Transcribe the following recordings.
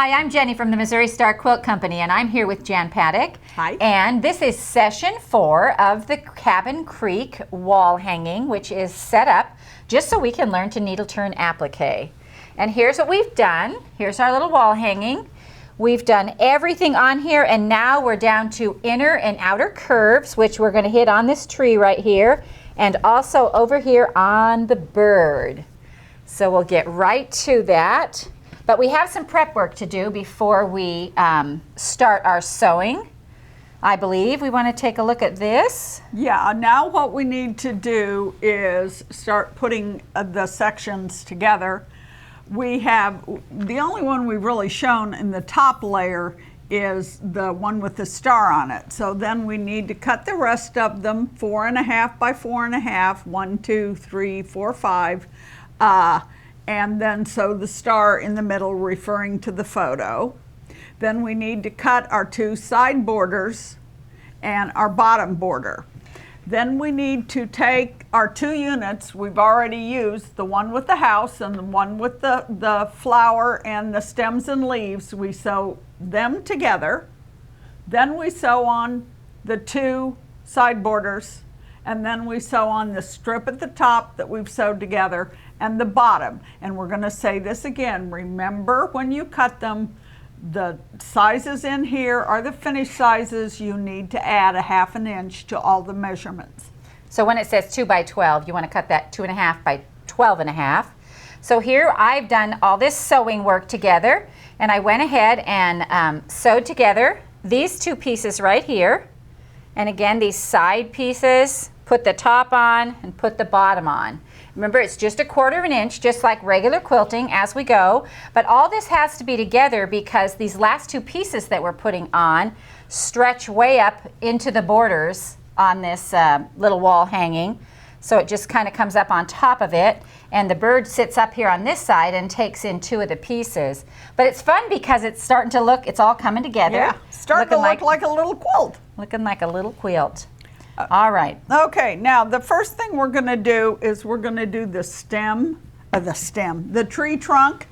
Hi, I'm Jenny from the Missouri Star Quilt Company, and I'm here with Jan Paddock. Hi. And this is session 4 of the Cabin Creek wall hanging, which is set up just so we can learn to needle turn applique. And here's what we've done. Here's our little wall hanging. We've done everything on here, and now we're down to inner and outer curves, which we're going to hit on this tree right here, and also over here on the bird. So we'll get right to that. But we have some prep work to do before we start our sewing. I believe we want to take a look at this. Yeah, now what we need to do is start putting the sections together. We have, the only one we've really shown in the top layer is the one with the star on it. So then we need to cut the rest of them 4.5 by 4.5, 1, 2, 3, 4, 5. And then sew the star in the middle referring to the photo. Then we need to cut our 2 side borders and our bottom border. Then we need to take our 2 units we've already used, the one with the house and the one with the flower and the stems and leaves. We sew them together. Then we sew on the 2 side borders, and then we sew on the strip at the top that we've sewed together and the bottom. And we're going to say this again. Remember, when you cut them, the sizes in here are the finished sizes. You need to add 1/2 inch to all the measurements. So when it says 2 by 12, you want to cut that 2.5 by 12.5. So here I've done all this sewing work together, and I went ahead and sewed together these 2 pieces right here. And again, these side pieces, put the top on and put the bottom on. Remember, it's just 1/4 inch, just like regular quilting as we go. But all this has to be together because these last 2 pieces that we're putting on stretch way up into the borders on this little wall hanging. So it just kind of comes up on top of it. And the bird sits up here on this side and takes in 2 of the pieces. But it's fun because it's starting to look, it's all coming together. Yeah, starting to look like a little quilt. Looking like a little quilt. All right. Okay, now the first thing we're going to do is we're going to do the tree trunk.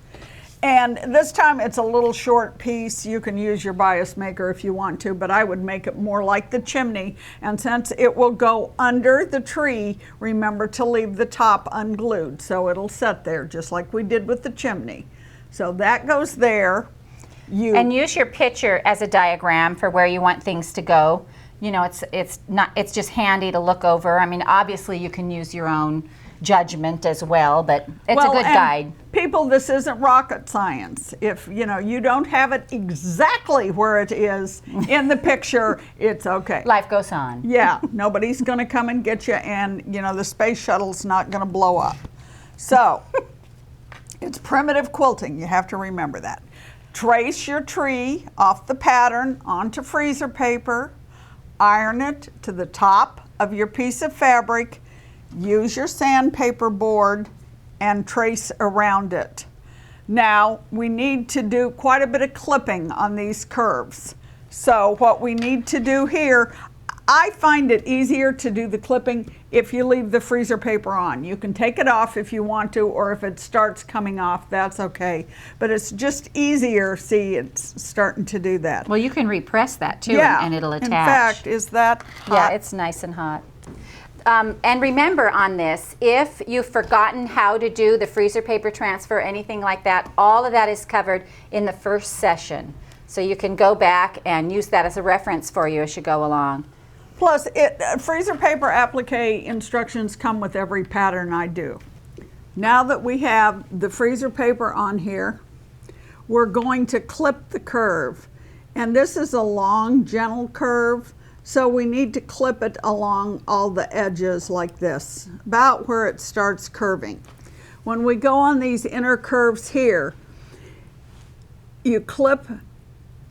And this time it's a little short piece. You can use your bias maker if you want to, but I would make it more like the chimney. And since it will go under the tree, remember to leave the top unglued so it'll sit there just like we did with the chimney. So that goes there. And use your picture as a diagram for where you want things to go. You know, it's just handy to look over. I mean, obviously you can use your own judgment as well, but it's a good guide. People, this isn't rocket science. If you don't have it exactly where it is in the picture, it's okay. Life goes on. Yeah, nobody's going to come and get you, and the space shuttle's not going to blow up. So it's primitive quilting. You have to remember that. Trace your tree off the pattern onto freezer paper. Iron it to the top of your piece of fabric. Use your sandpaper board and trace around it. Now we need to do quite a bit of clipping on these curves. So what we need to do here, I find it easier to do the clipping if you leave the freezer paper on. You can take it off if you want to, or if it starts coming off, that's okay. But it's just easier, see, it's starting to do that. Well, you can repress that too, yeah, and it'll attach. In fact, is that hot? Yeah, it's nice and hot. And remember on this, if you've forgotten how to do the freezer paper transfer, anything like that, all of that is covered in the first session. So you can go back and use that as a reference for you as you go along. Plus, freezer paper applique instructions come with every pattern I do. Now that we have the freezer paper on here, we're going to clip the curve. And this is a long, gentle curve, so we need to clip it along all the edges like this, about where it starts curving. When we go on these inner curves here, you clip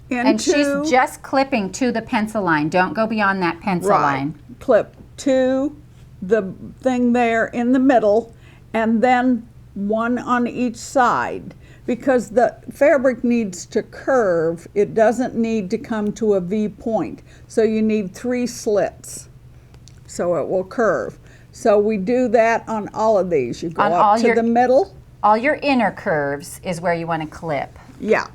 into, and she's just clipping to the pencil line. Don't go beyond that pencil line. Clip to the thing there in the middle, and then 1 on each side. Because the fabric needs to curve, it doesn't need to come to a V point. So you need 3 slits, so it will curve. So we do that on all of these. You go up to the middle. All your inner curves is where you want to clip. Yeah.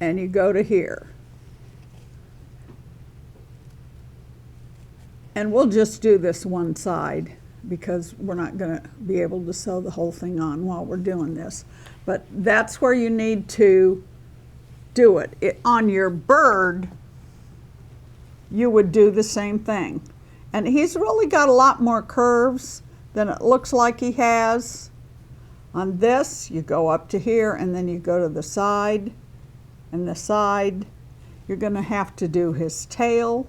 and you go to here. And we'll just do this one side because we're not going to be able to sew the whole thing on while we're doing this. But that's where you need to do it. On your bird, you would do the same thing. And he's really got a lot more curves than it looks like he has. On this, you go up to here and then you go to the side and the side. You're going to have to do his tail.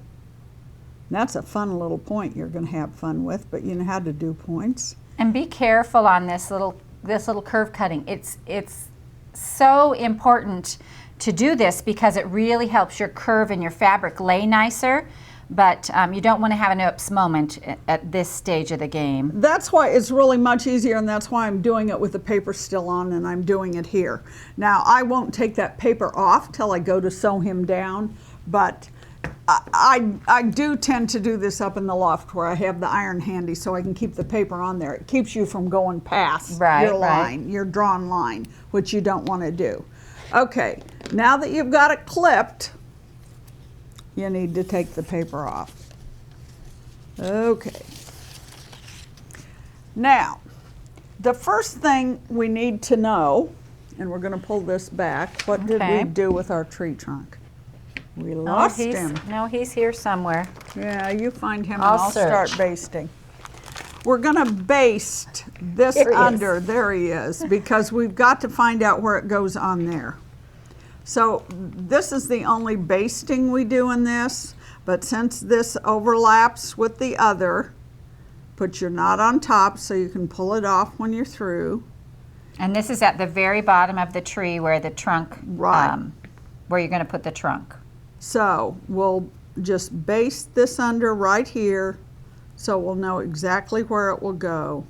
That's a fun little point you're going to have fun with, but you know how to do points. And be careful on this little curve cutting. It's so important to do this because it really helps your curve and your fabric lay nicer, but you don't want to have an oops moment at this stage of the game. That's why it's really much easier, and that's why I'm doing it with the paper still on and I'm doing it here. Now, I won't take that paper off till I go to sew him down, but I do tend to do this up in the loft where I have the iron handy so I can keep the paper on there. It keeps you from going past your line, your drawn line, which you don't want to do. Okay, now that you've got it clipped, you need to take the paper off. Okay. Now, the first thing we need to know, and we're going to pull this back, what did we do with our tree trunk? We lost him. No, he's here somewhere. Yeah, you find him and I'll start basting. We're going to baste this under. There he is, because we've got to find out where it goes on there. So this is the only basting we do in this, but since this overlaps with the other, put your knot on top so you can pull it off when you're through. And this is at the very bottom of the tree where the trunk, where you're going to put the trunk. So we'll just baste this under right here so we'll know exactly where it will go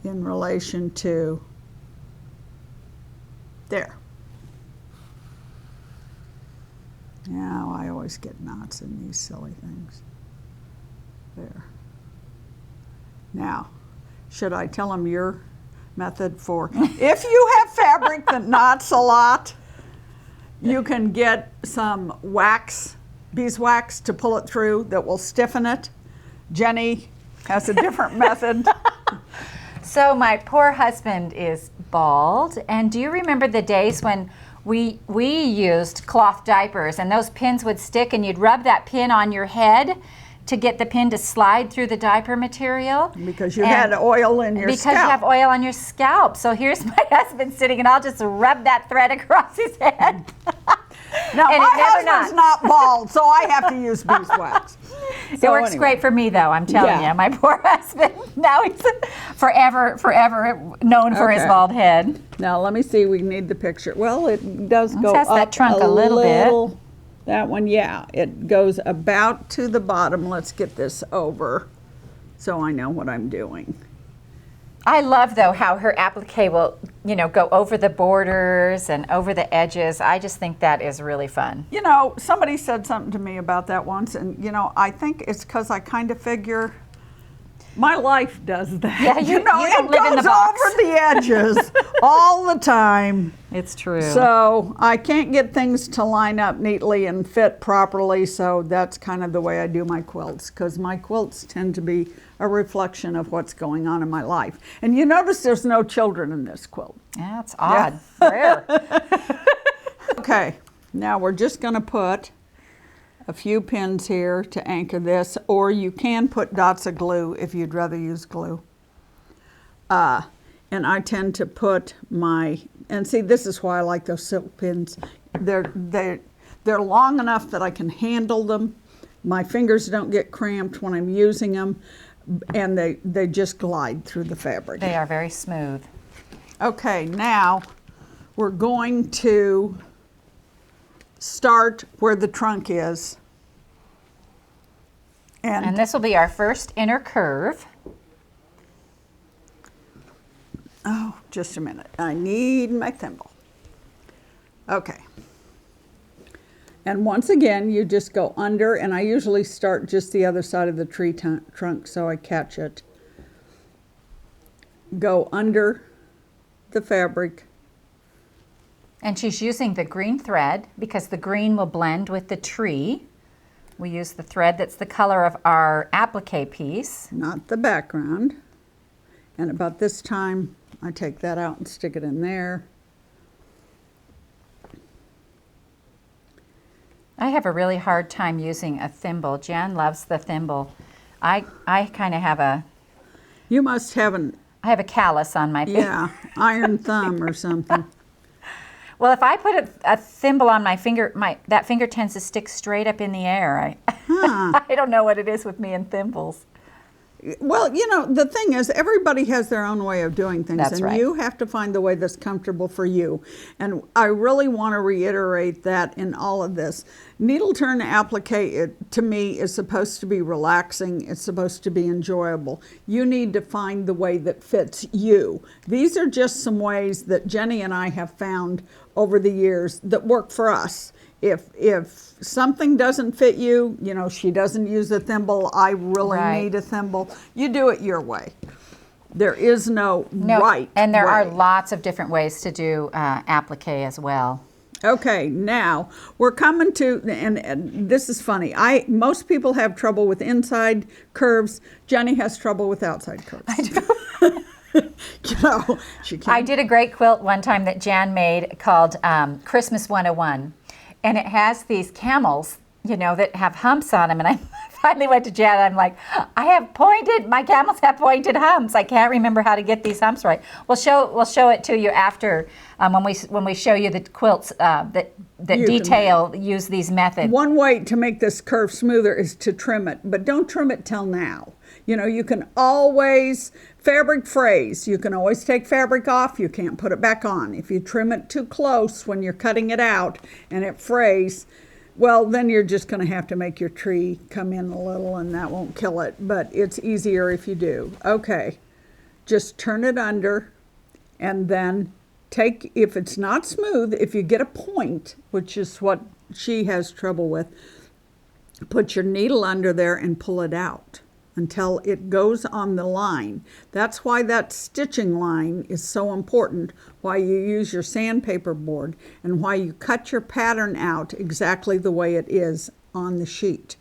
in relation to there. Now I always get knots in these silly things. There. Now, should I tell them your method for, if you have fabric that knots a lot, you can get some wax, beeswax, to pull it through that will stiffen it. Jenny has a different method. So my poor husband is bald, and do you remember the days when we used cloth diapers and those pins would stick and you'd rub that pin on your head to get the pin to slide through the diaper material? Because you had oil in your scalp. Because you have oil on your scalp. So here's my husband sitting, and I'll just rub that thread across his head. Now, my husband's not bald, so I have to use beeswax. It works great for me, though, I'm telling you. My poor husband, now he's forever known for his bald head. Now, let me see. We need the picture. Well, it does go up that trunk a little bit. That one, yeah, it goes about to the bottom. Let's get this over so I know what I'm doing. I love, though, how her applique will, go over the borders and over the edges. I just think that is really fun. You know, somebody said something to me about that once, and, I think it's because I kind of figure my life does that. Yeah, you don't live in the box. It goes over the edges all the time. It's true. So I can't get things to line up neatly and fit properly, so that's kind of the way I do my quilts, because my quilts tend to be a reflection of what's going on in my life. And you notice there's no children in this quilt. Yeah, that's odd. Rare. Okay, now we're just going to put a few pins here to anchor this, or you can put dots of glue if you'd rather use glue. And I tend to put and see, this is why I like those silk pins. They're long enough that I can handle them. My fingers don't get cramped when I'm using them, and they just glide through the fabric. They are very smooth. Okay, now we're going to start where the trunk is. And this will be our first inner curve. Oh, just a minute. I need my thimble. Okay. And once again, you just go under, and I usually start just the other side of the tree trunk so I catch it. Go under the fabric And she's using the green thread because the green will blend with the tree. We use the thread that's the color of our applique piece. Not the background. And about this time, I take that out and stick it in there. I have a really hard time using a thimble. Jan loves the thimble. I kind of have a... You must have I have a callus on my finger. yeah, iron thumb or something. Well, if I put a thimble on my finger, that finger tends to stick straight up in the air. I don't know what it is with me and thimbles. Well, you know, the thing is, everybody has their own way of doing things. That's and right. You have to find the way that's comfortable for you. And I really want to reiterate that in all of this. Needle turn applique, to me, is supposed to be relaxing. It's supposed to be enjoyable. You need to find the way that fits you. These are just some ways that Jenny and I have found over the years that work for us. If something doesn't fit you, you know, she doesn't use a thimble, I really Right. need a thimble, you do it your way. There is no right And there are way. lots of different ways to do applique as well. Okay, now we're coming to, and this is funny. Most people have trouble with inside curves. Jenny has trouble with outside curves. I do. You know, she can't. I did a great quilt one time that Jan made called Christmas 101. And it has these camels, you know, that have humps on them. And I finally went to Jan. I'm like, my camels have pointed humps. I can't remember how to get these humps right. We'll show it to you after when we show you the quilts that use these methods. One way to make this curve smoother is to trim it, but don't trim it till now. You know, you can always, fabric frays, you can always take fabric off, you can't put it back on. If you trim it too close when you're cutting it out and it frays, well, then you're just going to have to make your tree come in a little and that won't kill it, but it's easier if you do. Okay, just turn it under and then if it's not smooth, if you get a point, which is what she has trouble with, put your needle under there and pull it out until it goes on the line. That's why that stitching line is so important, why you use your sandpaper board, and why you cut your pattern out exactly the way it is on the sheet.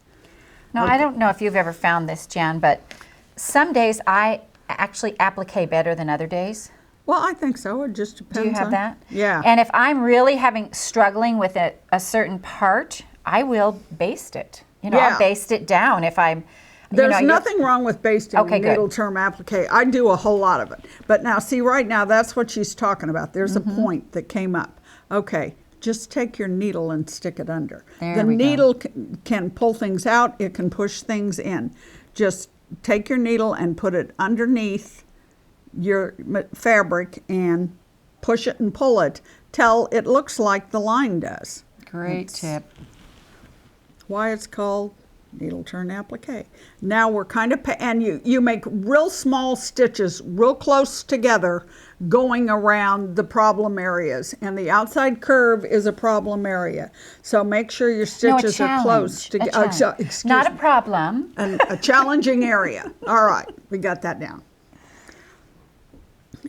Now, I don't know if you've ever found this, Jan, but some days I actually applique better than other days. Well, I think so. It just depends. Do you have that? Yeah. And if I'm really struggling with a certain part, I will baste it. You know, Yeah. I'll baste it down if I'm... There's nothing wrong with basting Okay, good. needle term applique. I do a whole lot of it. But now, see, right now, that's what she's talking about. There's a point that came up. Okay, just take your needle and stick it under. There we go. Needle can pull things out. It can push things in. Just take your needle and put it underneath your fabric and push it and pull it till it looks like the line does. Great tip. Why it's called needle turn applique. Now we're kind of, and you make real small stitches real close together going around the problem areas, and the outside curve is a problem area. So make sure your stitches are close together. Not a problem. A challenging area. All right, we got that down.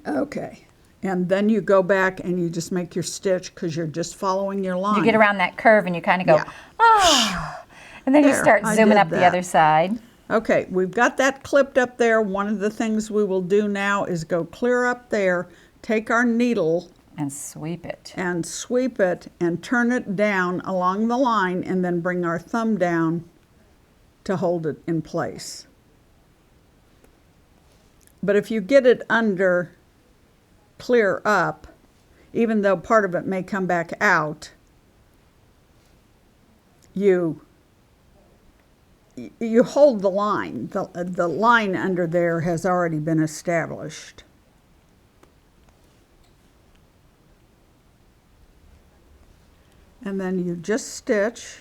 Okay, and then you go back and you just make your stitch because you're just following your line. You get around that curve and you kind of go, Yeah. and then you There, start I zooming did up the that. other side. Okay, we've got that clipped up there. One of the things we will do now is go clear up there, take our needle And sweep it. and sweep it and turn it down along the line and then bring our thumb down to hold it in place. But if you get it under clear up, even though part of it may come back out, you hold the line. The line under there has already been established. And then you just stitch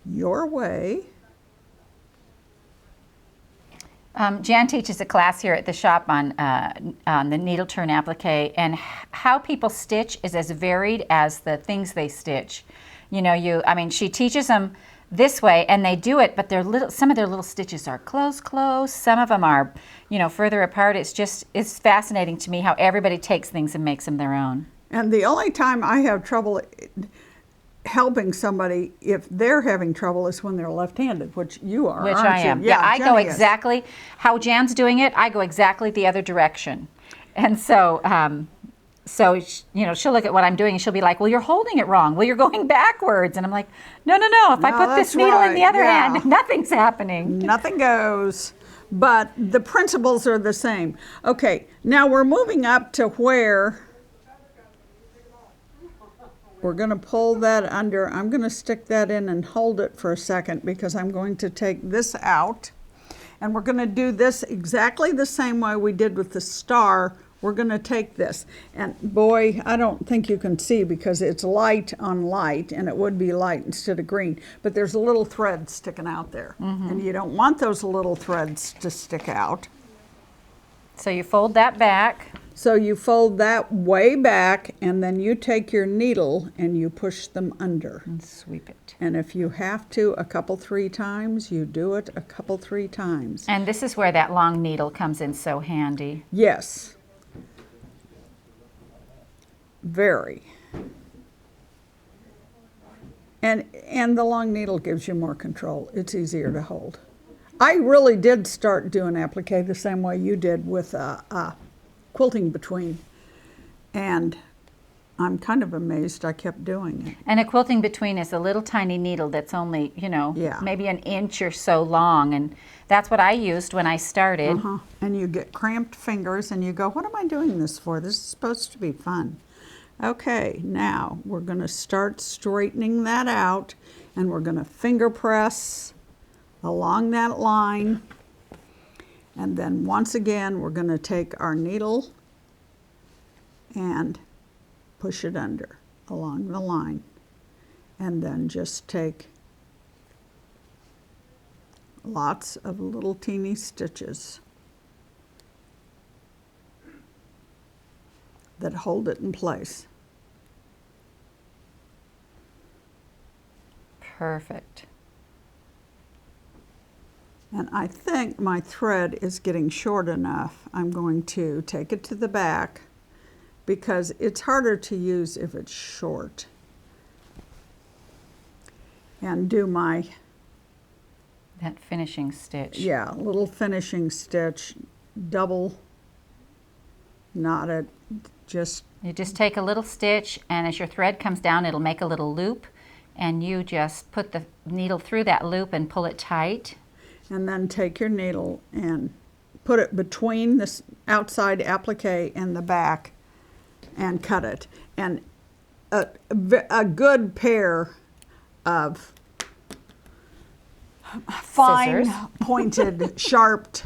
your way. Jan teaches a class here at the shop on the needle turn applique, and how people stitch is as varied as the things they stitch. You know, she teaches them this way, and they do it, but some of their little stitches are close, some of them are, you know, further apart. It's fascinating to me how everybody takes things and makes them their own. And the only time I have trouble helping somebody if they're having trouble is when they're left-handed, which you are, Which aren't I am. you? Yeah, I go Jenny is. exactly how Jan's doing it. I go exactly the other direction, and so you know, she'll look at what I'm doing and she'll be like, "Well, you're holding it wrong. Well, you're going backwards." And I'm like, "No. If I No, put this that's needle in the right, other yeah. hand, nothing's happening." Nothing goes, but the principles are the same. Okay, now we're moving up to where we're going to pull that under. I'm going to stick that in and hold it for a second because I'm going to take this out. And we're going to do this exactly the same way we did with the star. We're going to take this. And boy, I don't think you can see because it's light on light, and it would be light instead of green. But there's a little thread sticking out there. And you don't want those little threads to stick out. So you fold that back. So you fold that way back, and then you take your needle and you push them under. And sweep it. And if you have to a couple, 3 times, you do it a couple, 3 times. And this is where that long needle comes in so handy. Yes. Very. And the long needle gives you more control. It's easier to hold. I really did start doing applique the same way you did with Quilting Between. And I'm kind of amazed I kept doing it. And a Quilting Between is a little tiny needle that's only, you know, Yeah. maybe an inch or so long. And that's what I used when I started. And you get cramped fingers and you go, what am I doing this for? This is supposed to be fun. Okay, now we're going to start straightening that out, and we're going to finger press along that line. And then once again, we're going to take our needle and push it under along the line. And then just take lots of little teeny stitches that hold it in place. Perfect. And I think my thread is getting short enough. I'm going to take it to the back because it's harder to use if it's short. And do my, That finishing stitch. yeah, little finishing stitch, double knot it, just, You just take a little stitch, and as your thread comes down, it'll make a little loop, and you just put the needle through that loop and pull it tight. and then take your needle and put it between this outside applique and the back and cut it. And a good pair of fine Scissors. pointed sharp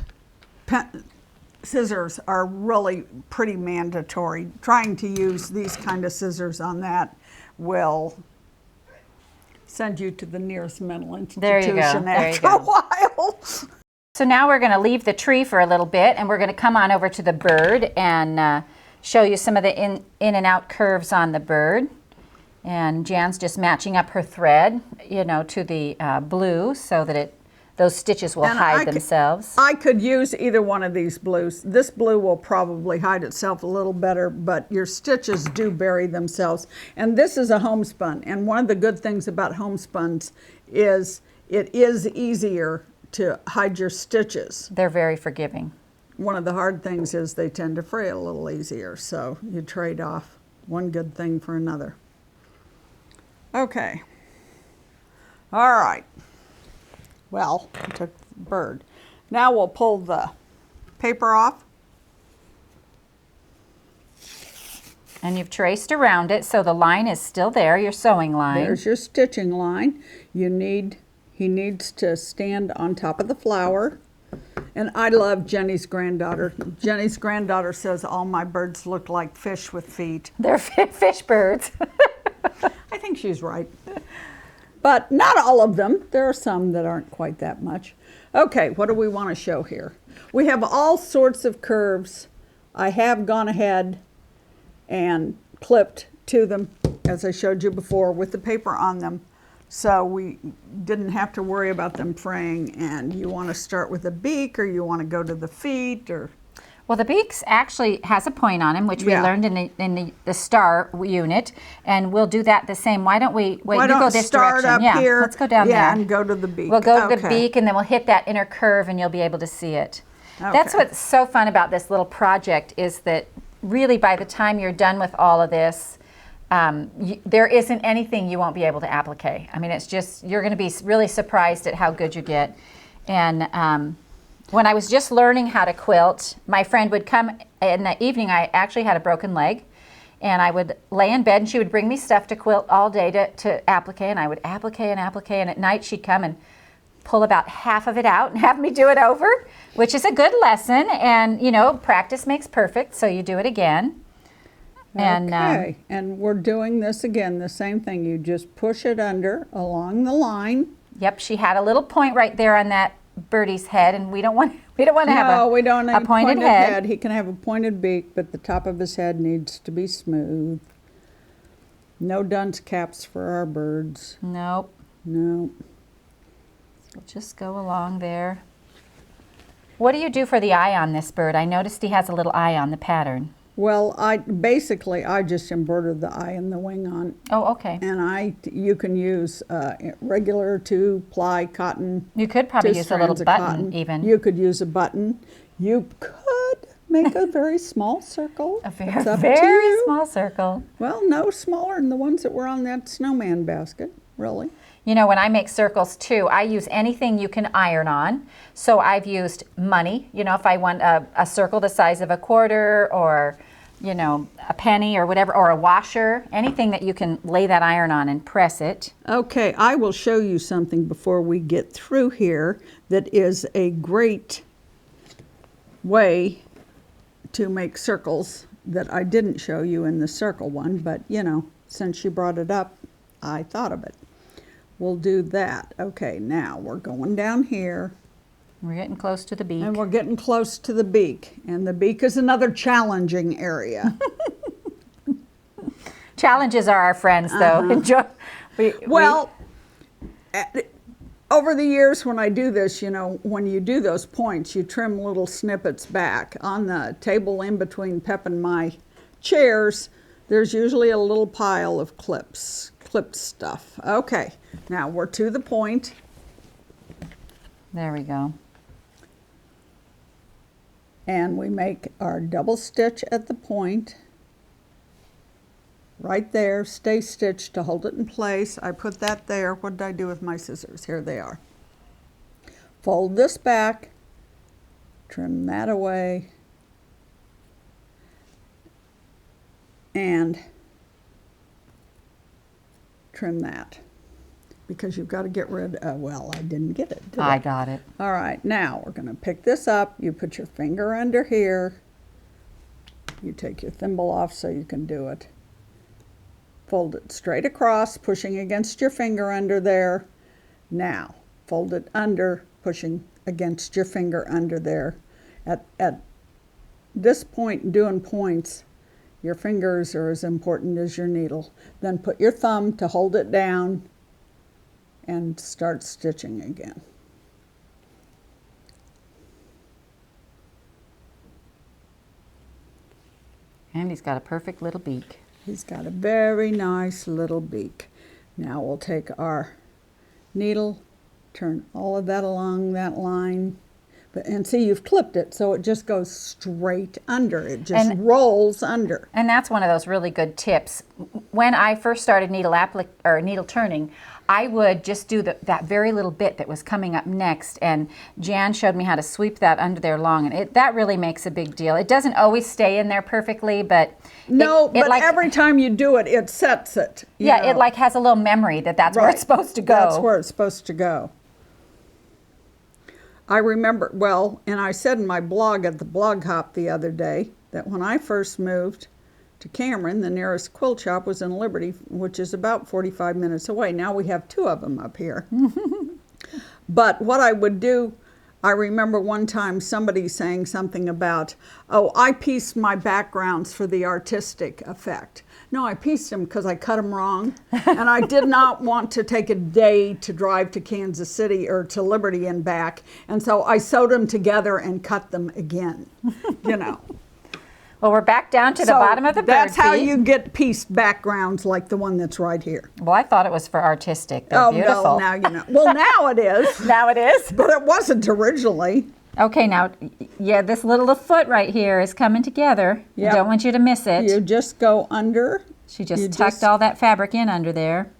scissors are really pretty mandatory. Trying to use these kind of scissors on that will send you to the nearest mental There you go, institution there you after a go. while. So now we're going to leave the tree for a little bit, and we're going to come on over to the bird and show you some of the in and out curves on the bird. And Jan's just matching up her thread, you know, to the blue so that those stitches will And hide themselves. I could use either one of these blues. This blue will probably hide itself a little better, but your stitches do bury themselves. And this is a homespun. And one of the good things about homespuns is it is easier to hide your stitches. They're very forgiving. One of the hard things is they tend to fray a little easier, so you trade off one good thing for another. Okay. All right. Well, I took the bird. Now we'll pull the paper off. And you've traced around it, so the line is still there, your sewing line. There's your stitching line. He needs to stand on top of the flower. And I love Jenny's granddaughter. Jenny's granddaughter says all my birds look like fish with feet. They're fish birds. I think she's right. But not all of them. There are some that aren't quite that much. Okay, what do we want to show here? We have all sorts of curves. I have gone ahead and clipped to them, as I showed you before, with the paper on them. So we didn't have to worry about them fraying. And you want to start with the beak, or you want to go to the feet, or? Well, the beaks actually has a point on him, which we Yeah. learned in the star unit, and we'll do that the same. Why don't we, wait, you go this start direction. up Yeah, here, let's go down yeah, there. and go to the beak. We'll go to the Okay. beak, and then we'll hit that inner curve, and you'll be able to see it. That's Okay. what's so fun about this little project, is that really by the time you're done with all of this, there isn't anything you won't be able to applique. I mean, it's just, you're going to be really surprised at how good you get. And when I was just learning how to quilt, my friend would come in the evening. I actually had a broken leg, and I would lay in bed, and she would bring me stuff to quilt all day to applique, and I would applique and applique, and at night she'd come and pull about half of it out and have me do it over, which is a good lesson. And you know, practice makes perfect, so you do it again. And Okay, and we're doing this again, the same thing. You just push it under along the line. Yep, she had a little point right there on that birdie's head, and we don't want to have No, we don't a need pointed head. He can have a pointed beak, but the top of his head needs to be smooth. No dunce caps for our birds. Nope. No. So just go along there. What do you do for the eye on this bird? I noticed he has a little eye on the pattern. Well, I just embroidered the eye and the wing on, Oh, okay. and you can use regular 2-ply cotton. You could probably two use a little strands of button cotton. even. You could use a button. You could make a very small circle. A It's up to very you. small circle. Well, no smaller than the ones that were on that snowman basket, really. You know, when I make circles too, I use anything you can iron on. So I've used money, you know, if I want a circle the size of a quarter, or, you know, a penny or whatever, or a washer, anything that you can lay that iron on and press it. Okay, I will show you something before we get through here that is a great way to make circles that I didn't show you in the circle one, but you know, since you brought it up, I thought of it. We'll do that. Okay, now we're going down here. We're getting close to the beak. And we're getting close to the beak. And the beak is another challenging area. Challenges are our friends, though. Enjoy. Well, over the years when I do this, you know, when you do those points, you trim little snippets back. On the table in between Pep and my chairs, there's usually a little pile of clipped stuff. Okay, now we're to the point. There we go. And we make our double stitch at the point. Right there, stay stitched to hold it in place. I put that there. What did I do with my scissors? Here they are. Fold this back, trim that away, and trim that, because you've got to get rid of, well, I didn't get it, did I got it. All right, now we're going to pick this up. You put your finger under here. You take your thimble off so you can do it. Fold it straight across, pushing against your finger under there. Now, fold it under, pushing against your finger under there. At this point, doing points, your fingers are as important as your needle. Then put your thumb to hold it down and start stitching again. And he's got a perfect little beak. He's got a very nice little beak. Now we'll take our needle, turn all of that along that line. And see, you've clipped it, so it just goes straight under. It just rolls under. And that's one of those really good tips. When I first started needle turning, I would just do that very little bit that was coming up next, and Jan showed me how to sweep that under there long, and that really makes a big deal. It doesn't always stay in there perfectly, but but every time you do it, it sets it. Yeah, it like has a little memory that's where it's supposed to go. That's where it's supposed to go. I remember, well, and I said in my blog at the blog hop the other day that when I first moved to Cameron, the nearest quilt shop was in Liberty, which is about 45 minutes away. Now we have 2 of them up here. But what I would do, I remember one time somebody saying something about, oh, I pieced my backgrounds for the artistic effect. No, I pieced them because I cut them wrong. And I did not want to take a day to drive to Kansas City or to Liberty and back. And so I sewed them together and cut them again, you know. Well, we're back down to the bottom of the bird That's how feet. you get pieced backgrounds like the one that's right here. Well, I thought it was for artistic. They're beautiful. No, now you know. Well, now it is. Now it is. But it wasn't originally. Okay, now, yeah, this little foot right here is coming together. Yep. I don't want you to miss it. You just go under. She just tucked all that fabric in under there.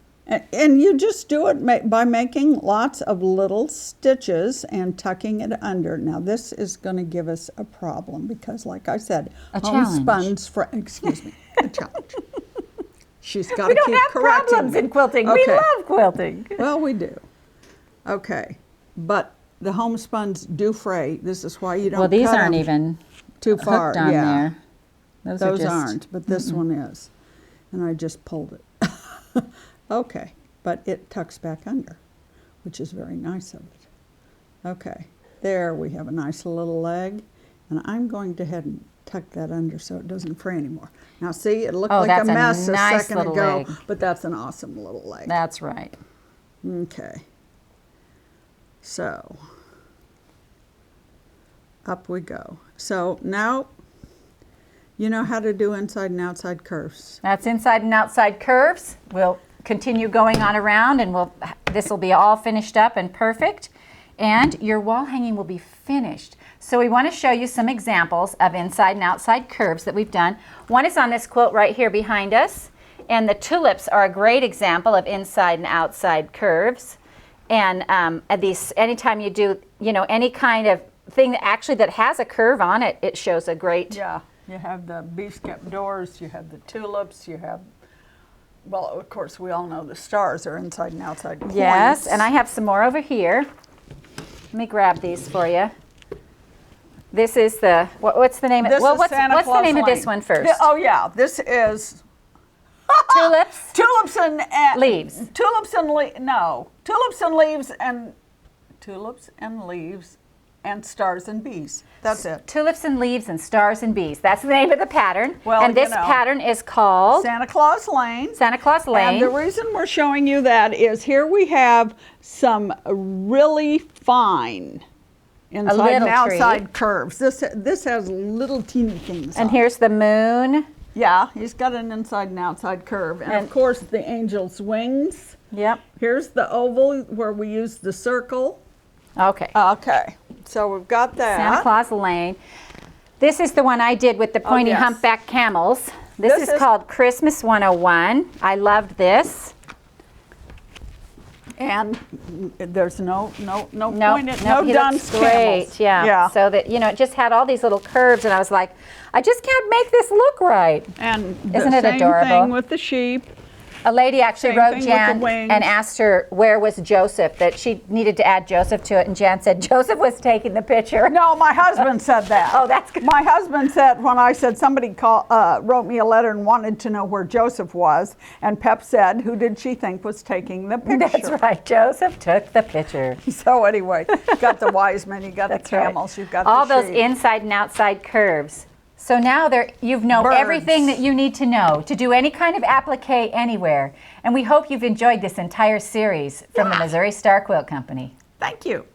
And you just do it by making lots of little stitches and tucking it under. Now this is going to give us a problem because, like I said, A challenge. A challenge. She's got to keep correcting. We don't have problems in quilting. Okay. We love quilting. Well, we do. Okay, but the homespuns do fray. This is why you don't. Well, these cut aren't them even too far. hooked on Yeah, there. those are just, aren't, but this one is, and I just pulled it. Okay, but it tucks back under, which is very nice of it. Okay, there we have a nice little leg, and I'm going to head and tuck that under so it doesn't fray anymore. Now see, it looked like a that's a mess nice a second little ago, leg. but that's an awesome little leg. That's right. Okay, so up we go. So now you know how to do inside and outside curves. That's inside and outside curves. We'll continue going on around, and this will be all finished up and perfect, and your wall hanging will be finished. So we want to show you some examples of inside and outside curves that we've done. One is on this quilt right here behind us, and the tulips are a great example of inside and outside curves. And these, anytime you do, you know, any kind of thing that has a curve on it, it shows a great. Yeah, you have the beef-kept doors, you have the tulips, you have, well, of course, we all know the stars are inside and outside coins. Yes, and I have some more over here. Let me grab these for you. This is the, what's the name of, This well, is what's Santa the Claus name of Lane. this one first? Oh, yeah, this is Tulips? tulips and Leaves. Tulips and tulips and leaves and tulips and leaves and stars and bees. That's it. Tulips and leaves and stars and bees. That's the name of the pattern. Well, and this you know, pattern is called Santa Claus Lane. Santa Claus Lane. And the reason we're showing you that is here we have some really fine inside and outside curves. This has little teeny things And on it. here's the moon. Yeah, he's got an inside and outside curve. And of course the angel's wings. Yep. Here's the oval where we use the circle. Okay. Okay, so we've got that. Santa Claus Lane. This is the one I did with the pointy yes. humpback camels. This is called Christmas 101. I loved this. And there's no pointed, no he dunce looks great. camels. Yeah. So that, you know, it just had all these little curves, and I was like, I just can't make this look right. And Isn't the it same adorable? thing with the sheep. A lady actually Same wrote thing with Jan the wings. and asked her where was Joseph, that she needed to add Joseph to it, and Jan said Joseph was taking the picture. No, my husband said that. Oh, that's good. My husband said, when I said somebody wrote me a letter and wanted to know where Joseph was, and Pep said, who did she think was taking the picture? That's right, Joseph took the picture. So anyway, you got the wise men, you got the camels, you've got all the those sheep. inside and outside curves. So now you know Birds. everything that you need to know to do any kind of applique anywhere. And we hope you've enjoyed this entire series from the Missouri Star Quilt Company. Thank you.